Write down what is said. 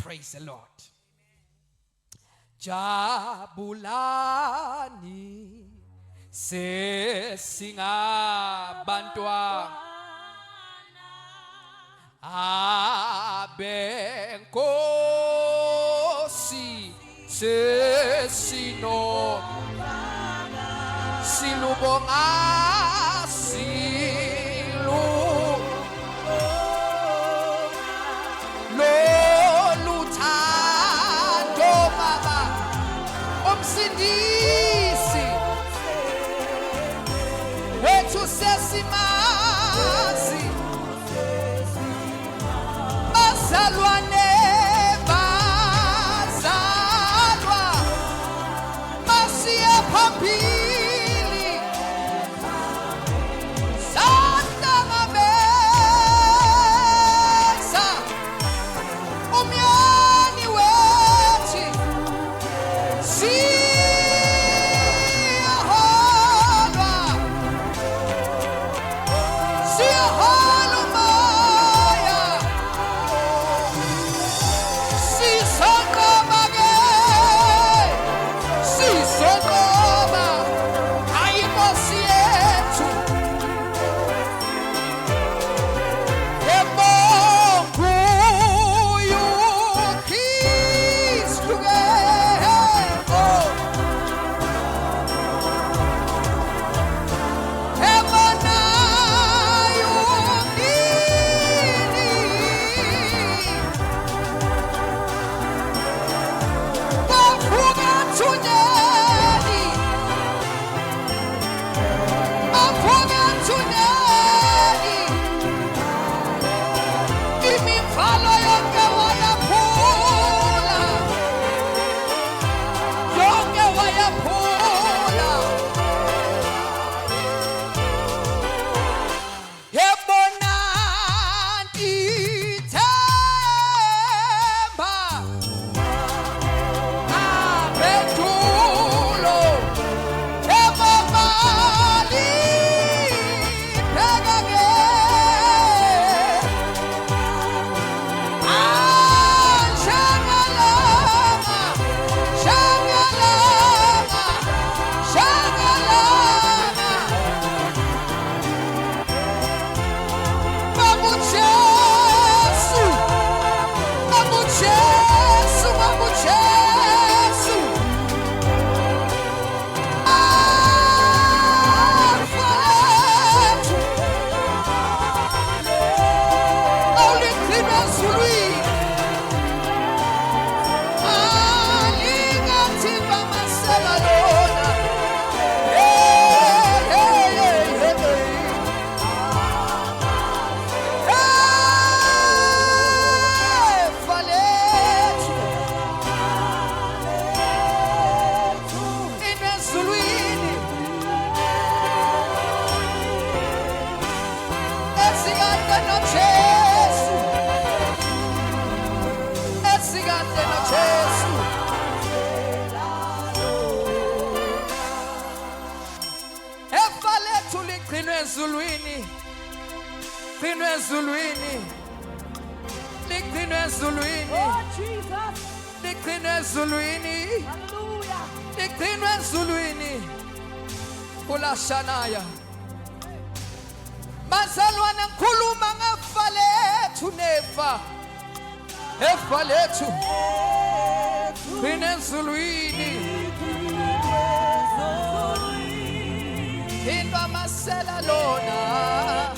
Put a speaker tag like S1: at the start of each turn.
S1: Praise the Lord. Jabulani sesingabantwana abenkosi sesino silubonga loluthando baba omsindisi wethu sesimazi bazalwane bazalwa masiye phambili santamabeza umyeni wethi siyaholwa umoya sisonqoba ayinkosi yethu emongu yuKristu emona yungini bavuka thunyeli imivalo yonke wayaphula yebona ithemba abendulo emamali phekake Liqhinwe ezulwini kulashanaya bazalwane ngikhuluma ngefa lethu nefa efa lethu liqhinwe ezulwini into amasela lona